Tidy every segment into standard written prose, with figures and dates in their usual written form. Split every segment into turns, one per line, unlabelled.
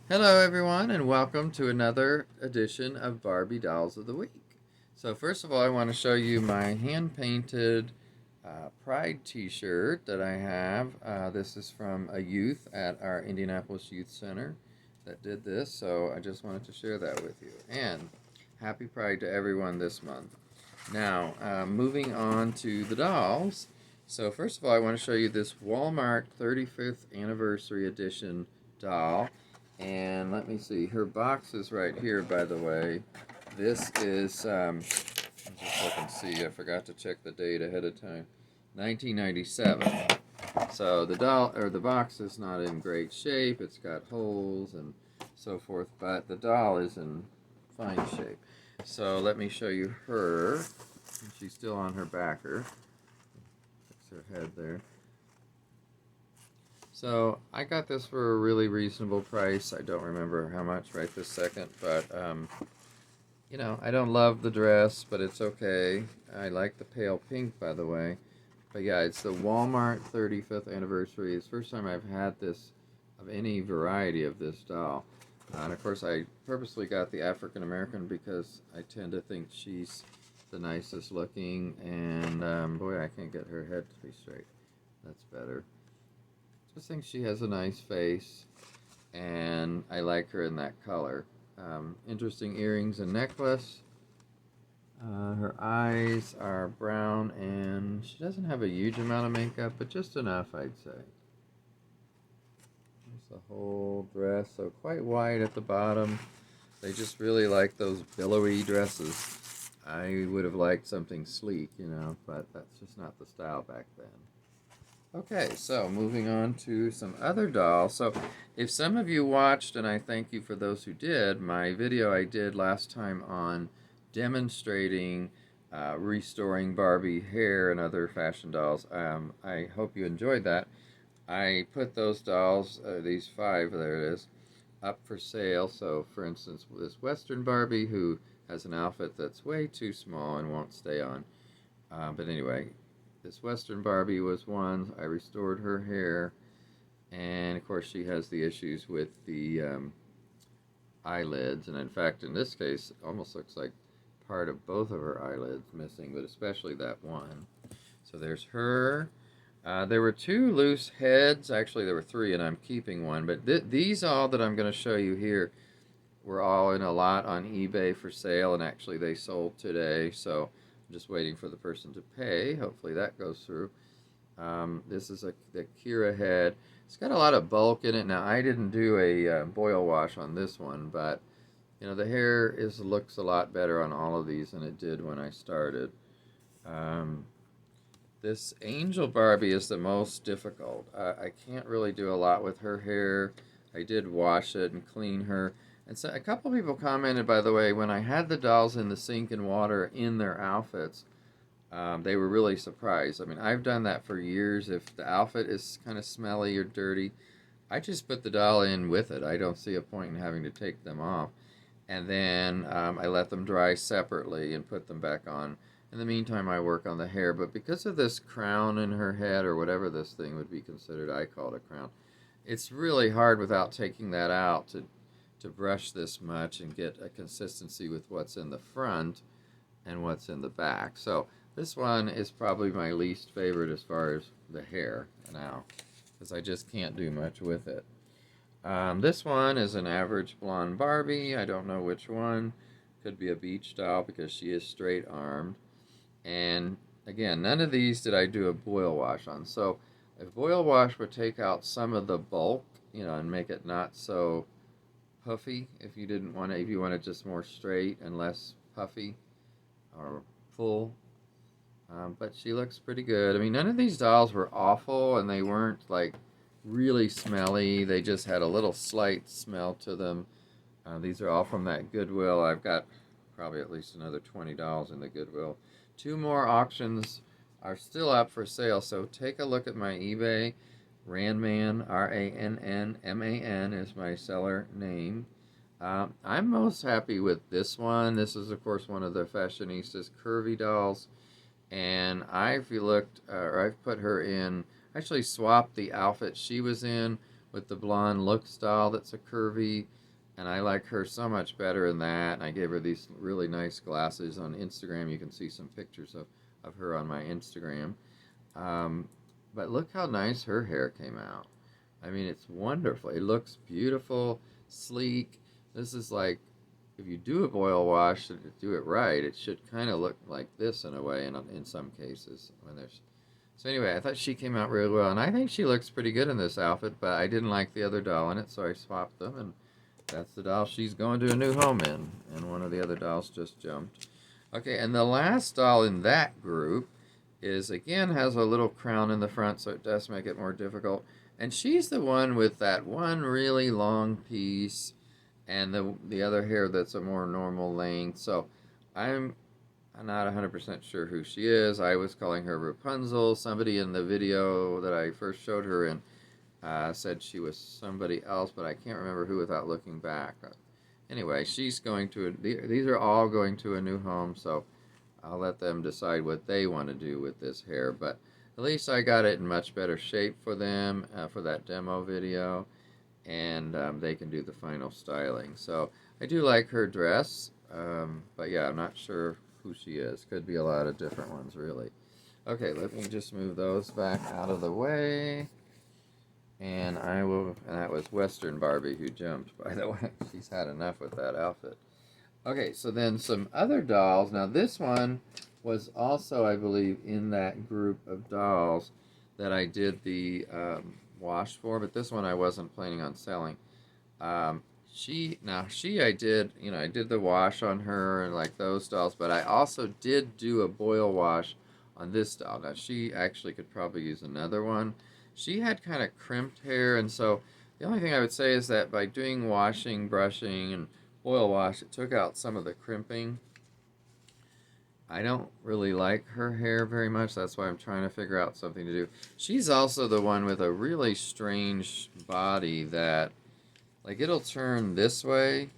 Hello, everyone, and welcome to another edition of Barbie Dolls of the Week. So, first of all, I want to show you my hand painted Pride t shirt that I have. This is from a youth at our Indianapolis Youth Center that did this, so I just wanted to share that with you. And happy Pride to everyone this month. Now, moving on to the dolls. So, first of all, I want to show you this Walmart 35th Anniversary Edition doll. And let me see, her box is right here, by the way. This is, let's just look and see, I forgot to check the date ahead of time. 1997. So the doll, or the box is not in great shape. It's got holes and so forth, but the doll is in fine shape. So let me show you her. She's still on her backer. Fix her head there. So I got this for a really reasonable price. I don't remember how much right this second, but I don't love the dress, but it's okay. I like the pale pink, by the way. But yeah, it's the Walmart 35th anniversary. It's the first time I've had this of any variety of this doll. And of course, I purposely got the African American because I tend to think she's the nicest looking. And boy, I can't get her head to be straight. That's better. Just think she has a nice face, and I like her in that color. Interesting earrings and necklace. Her eyes are brown, and she doesn't have a huge amount of makeup, but just enough, I'd say. There's the whole dress, so quite wide at the bottom. They just really like those billowy dresses. I would have liked something sleek, but that's just not the style back then. Okay, so moving on to some other dolls. So if some of you watched, and I thank you for those who did, my video I did last time on demonstrating restoring Barbie hair and other fashion dolls, I hope you enjoyed that. I put those dolls, these 5, there it is, up for sale. So for instance, this Western Barbie who has an outfit that's way too small and won't stay on. But anyway, this Western Barbie was one. I restored her hair, and of course she has the issues with the eyelids, and in fact in this case it almost looks like part of both of her eyelids missing, but especially that one. So there's her. There were 2 loose heads. Actually there were 3, and I'm keeping one, but these all that I'm going to show you here were all in a lot on eBay for sale, and actually they sold today, so I'm just waiting for the person to pay. Hopefully that goes through. This is the Kira head. It's got a lot of bulk in it. Now I didn't do a boil wash on this one, but the hair looks a lot better on all of these than it did when I started. This Angel Barbie is the most difficult. I can't really do a lot with her hair. I did wash it and clean her. And so a couple people commented, by the way, when I had the dolls in the sink and water in their outfits, they were really surprised. I mean, I've done that for years. If the outfit is kind of smelly or dirty, I just put the doll in with it. I don't see a point in having to take them off. And then I let them dry separately and put them back on. In the meantime, I work on the hair. But because of this crown in her head, or whatever this thing would be considered, I call it a crown, it's really hard without taking that out to brush this much and get a consistency with what's in the front and what's in the back. So this one is probably my least favorite as far as the hair now, because I just can't do much with it. This one is an average blonde Barbie. I don't know which one. Could be a beach doll because she is straight armed. And again, none of these did I do a boil wash on. So a boil wash would take out some of the bulk, and make it not so puffy. If you didn't want to, if you want it just more straight and less puffy or full. But she looks pretty good. I mean, none of these dolls were awful, and they weren't like really smelly. They just had a little slight smell to them. These are all from that Goodwill. I've got probably at least another $20 in the Goodwill. 2 more auctions are still up for sale, so take a look at my eBay. Rannman, Rannman is my seller name. I'm most happy with this one. This is, of course, one of the Fashionistas curvy dolls. And I've looked, or I've put her in, actually swapped the outfit she was in with the blonde look style that's a curvy, and I like her so much better in that. And I gave her these really nice glasses on Instagram. You can see some pictures of her on my Instagram. Um, but look how nice her hair came out. I mean, it's wonderful. It looks beautiful, sleek. This is like, if you do a boil wash, to do it right, it should kind of look like this in a way in some cases when there's. So anyway, I thought she came out really well, and I think she looks pretty good in this outfit, but I didn't like the other doll in it, so I swapped them, and that's the doll she's going to a new home in, and one of the other dolls just jumped. Okay, and the last doll in that group is, again, has a little crown in the front, so it does make it more difficult. And she's the one with that one really long piece and the other hair that's a more normal length. So I'm not 100% sure who she is. I was calling her Rapunzel. Somebody in the video that I first showed her in said she was somebody else, but I can't remember who without looking back. Anyway, she's going to, these are all going to a new home, so I'll let them decide what they want to do with this hair. But at least I got it in much better shape for them for that demo video, and they can do the final styling. So I do like her dress, but yeah, I'm not sure who she is. Could be a lot of different ones, really. Okay, let me just move those back out of the way. And that was Western Barbie who jumped, by the way. She's had enough with that outfit. Okay, so then some other dolls. Now this one was also, I believe, in that group of dolls that I did the wash for, but this one I wasn't planning on selling. I did, I did the wash on her and like those dolls, but I also did do a boil wash on this doll. Now she actually could probably use another one. She had kind of crimped hair, and so the only thing I would say is that by doing washing, brushing, and oil wash, it took out some of the crimping. I don't really like her hair very much. That's why I'm trying to figure out something to do. She's also the one with a really strange body that, like, it'll turn this way,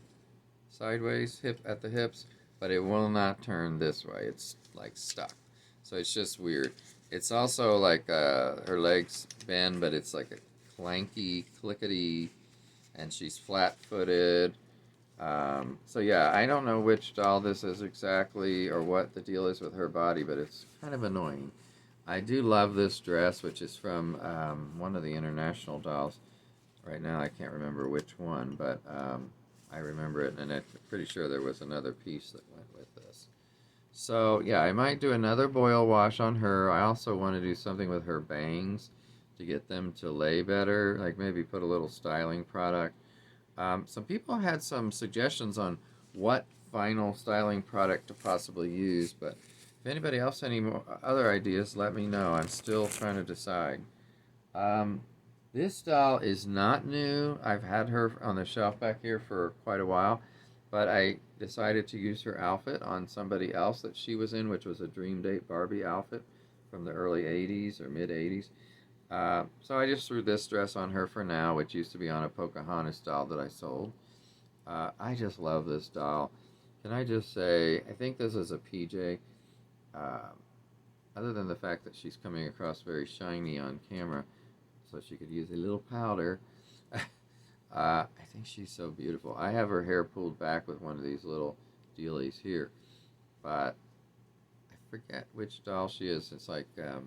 sideways, hip at the hips, but it will not turn this way. It's like stuck. So it's just weird. It's also like her legs bend, but it's like a clanky, clickety, and she's flat-footed. So yeah, I don't know which doll this is exactly or what the deal is with her body, but it's kind of annoying. I do love this dress, which is from one of the international dolls. Right now I can't remember which one, but I remember it, and I'm pretty sure there was another piece that went with this. So yeah, I might do another boil wash on her. I also want to do something with her bangs to get them to lay better, like maybe put a little styling product. Some people had some suggestions on what final styling product to possibly use, but if anybody else has any more other ideas, let me know. I'm still trying to decide. Um, this doll is not new. I've had her on the shelf back here for quite a while, but I decided to use her outfit on somebody else that she was in, which was a Dream Date Barbie outfit from the early 80s or mid 80s. So I just threw this dress on her for now, which used to be on a Pocahontas doll that I sold. I just love this doll. Can I just say, I think this is a PJ. Uh, Other than the fact that she's coming across very shiny on camera, so she could use a little powder. I think she's so beautiful. I have her hair pulled back with one of these little dealies here, but I forget which doll she is. It's like, I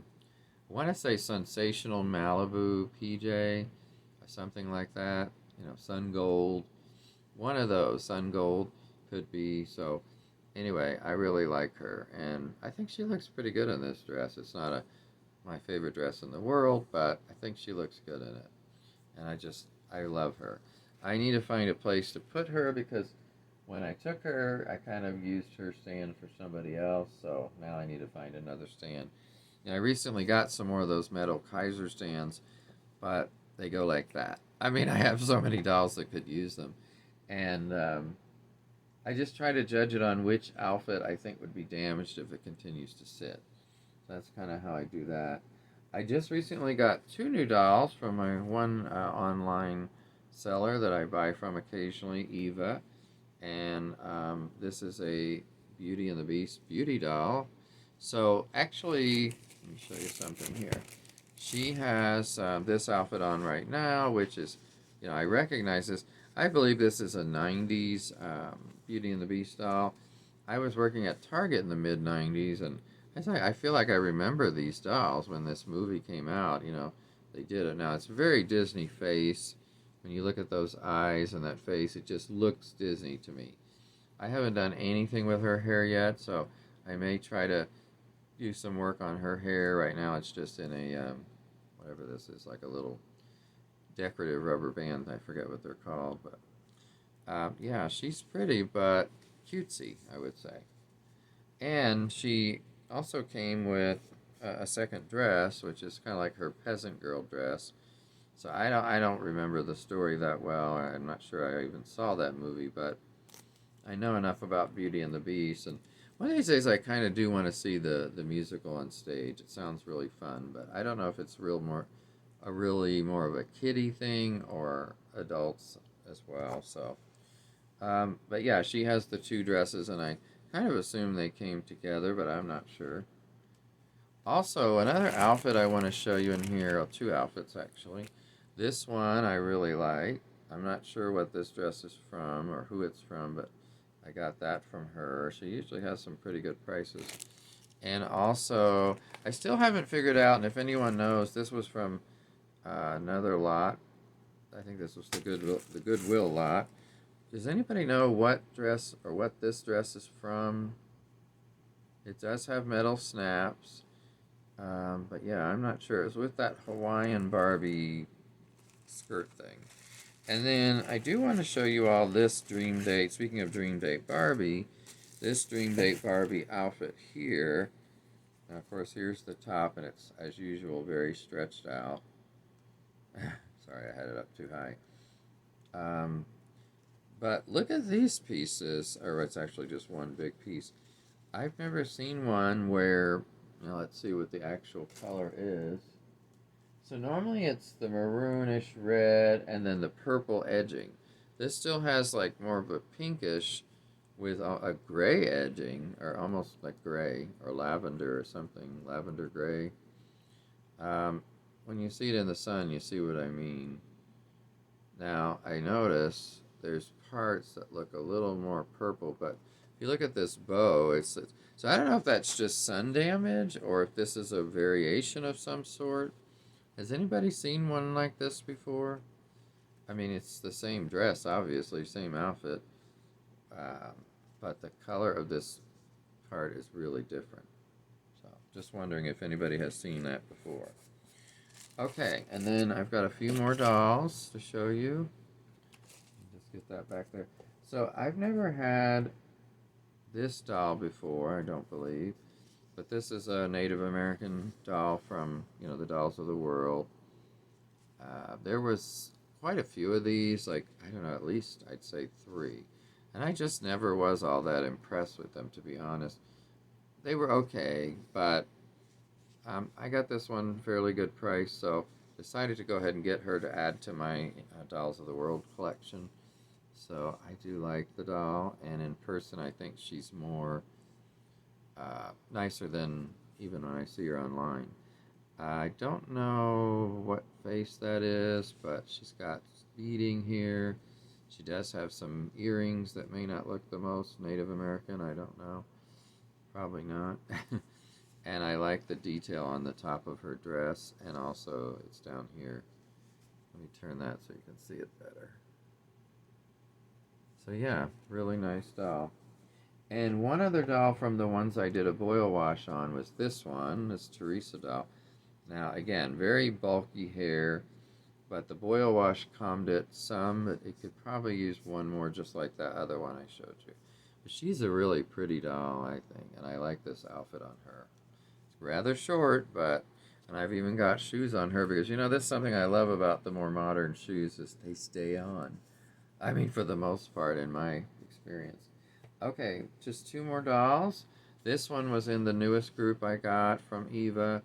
want to say Sensational Malibu PJ, or something like that. Sun Gold. One of those, Sun Gold, could be. So, anyway, I really like her, and I think she looks pretty good in this dress. It's not my favorite dress in the world, but I think she looks good in it. And I love her. I need to find a place to put her because when I took her, I kind of used her stand for somebody else, so now I need to find another stand. I recently got some more of those metal Kaiser stands, but they go like that. I mean, I have so many dolls that could use them. And I just try to judge it on which outfit I think would be damaged if it continues to sit. That's kind of how I do that. I just recently got 2 new dolls from my one online seller that I buy from occasionally, Eva. And this is a Beauty and the Beast beauty doll. So actually, let me show you something here. she has this outfit on right now, which is, I recognize this. I believe this is a 90s Beauty and the Beast doll. I was working at Target in the mid 90s, and I feel like I remember these dolls when this movie came out. They did it. Now, it's a very Disney face. When you look at those eyes and that face, it just looks Disney to me. I haven't done anything with her hair yet, so I may try to do some work on her hair. Right now, it's just in a, whatever this is, like a little decorative rubber band. I forget what they're called, but yeah, she's pretty, but cutesy, I would say. And she also came with a second dress, which is kind of like her peasant girl dress. So I don't remember the story that well. I'm not sure I even saw that movie, but I know enough about Beauty and the Beast. And one of these days, I kind of do want to see the musical on stage. It sounds really fun, but I don't know if it's really more of a kiddie thing or adults as well. So, but yeah, she has the two dresses, and I kind of assume they came together, but I'm not sure. Also, another outfit I want to show you in here, or two outfits actually. This one I really like. I'm not sure what this dress is from or who it's from, but I got that from her. She usually has some pretty good prices. And also, I still haven't figured out, and if anyone knows, this was from another lot. I think this was the Goodwill lot. Does anybody know what dress or what this dress is from? It does have metal snaps. But yeah, I'm not sure. It's with that Hawaiian Barbie skirt thing. And then I do want to show you all this Dream Date. Speaking of Dream Date Barbie, this Dream Date Barbie outfit here. Now, of course, here's the top, and it's, as usual, very stretched out. Sorry, I had it up too high. Um, but look at these pieces, or it's actually just one big piece. I've never seen one where, let's see what the actual color is. So normally it's the maroonish red and then the purple edging. This still has like more of a pinkish with a gray edging, or almost like gray or lavender or something, lavender gray. When you see it in the sun, you see what I mean. Now, I notice there's parts that look a little more purple, but if you look at this bow, so I don't know if that's just sun damage or if this is a variation of some sort. Has anybody seen one like this before? I mean, it's the same dress, obviously, same outfit, um, but the color of this part is really different. So, just wondering if anybody has seen that before. Okay, and then I've got a few more dolls to show you. Just get that back there. So, I've never had this doll before, I don't believe. But this is a Native American doll from, the Dolls of the World. There was quite a few of these, like, I don't know, at least I'd say three. And I just never was all that impressed with them, to be honest. They were okay, but I got this one fairly good price, so decided to go ahead and get her to add to my Dolls of the World collection. So I do like the doll, and in person I think she's more nicer than even when I see her online. I don't know what face that is, but she's got beading here. She does have some earrings that may not look the most Native American. I don't know. Probably not. And I like the detail on the top of her dress, and also it's down here. Let me turn that so you can see it better. So yeah, really nice doll. And one other doll from the ones I did a boil wash on was this one, this Teresa doll. Now, again, very bulky hair, but the boil wash calmed it some. But it could probably use one more just like that other one I showed you. But she's a really pretty doll, I think, and I like this outfit on her. It's rather short, and I've even got shoes on her because, this is something I love about the more modern shoes is they stay on. I mean, for the most part, in my experience. Okay, just two more dolls. This one was in the newest group I got from Eva.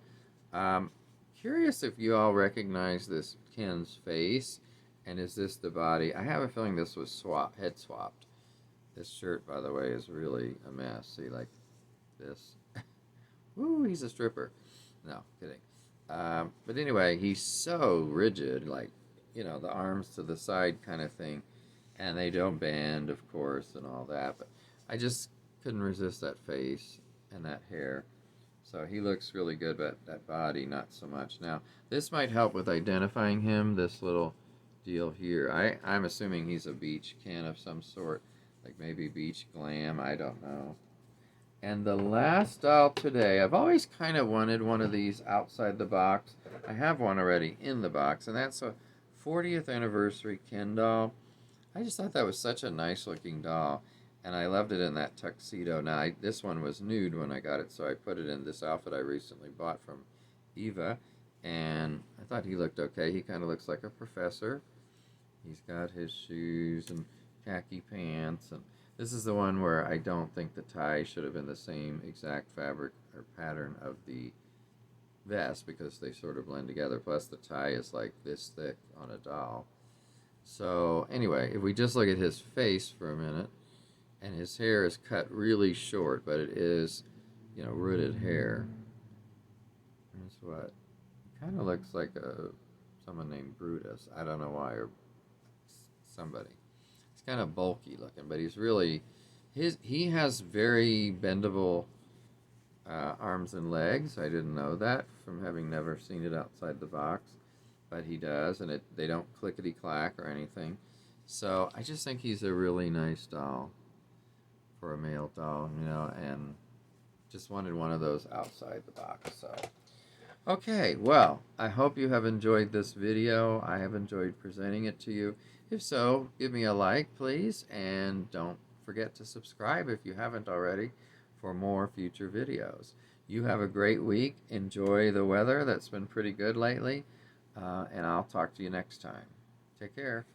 Curious if you all recognize this Ken's face, and is this the body? I have a feeling this was head swapped. This shirt, by the way, is really a mess. See, like this. Woo, he's a stripper. No, kidding. But anyway, he's so rigid, like, the arms to the side kind of thing. And they don't bend, of course, and all that. But I just couldn't resist that face and that hair. So he looks really good, but that body, not so much. Now, this might help with identifying him, this little deal here. I'm assuming he's a beach can of some sort, like maybe beach glam, I don't know. And the last doll today, I've always kind of wanted one of these outside the box. I have one already in the box, and that's a 40th anniversary Ken doll. I just thought that was such a nice looking doll, and I loved it in that tuxedo. Now, this one was nude when I got it, so I put it in this outfit I recently bought from Eva, and I thought he looked okay. He kind of looks like a professor. He's got his shoes and khaki pants, and this is the one where I don't think the tie should have been the same exact fabric or pattern of the vest because they sort of blend together. Plus, the tie is like this thick on a doll. So, anyway, if we just look at his face for a minute, and his hair is cut really short, but it is, rooted hair. That's what. Kind of looks like someone named Brutus. I don't know why, or somebody. He's kind of bulky looking, but he's really he has very bendable arms and legs. I didn't know that from having never seen it outside the box, but he does, and they don't clickety clack or anything. So I just think he's a really nice doll for a male doll, and just wanted one of those outside the box. So okay, well, I hope you have enjoyed this video. I have enjoyed presenting it to you. If so, give me a like, please, and don't forget to subscribe if you haven't already for more future videos. You have a great week. Enjoy the weather. That's been pretty good lately, and I'll talk to you next time. Take care.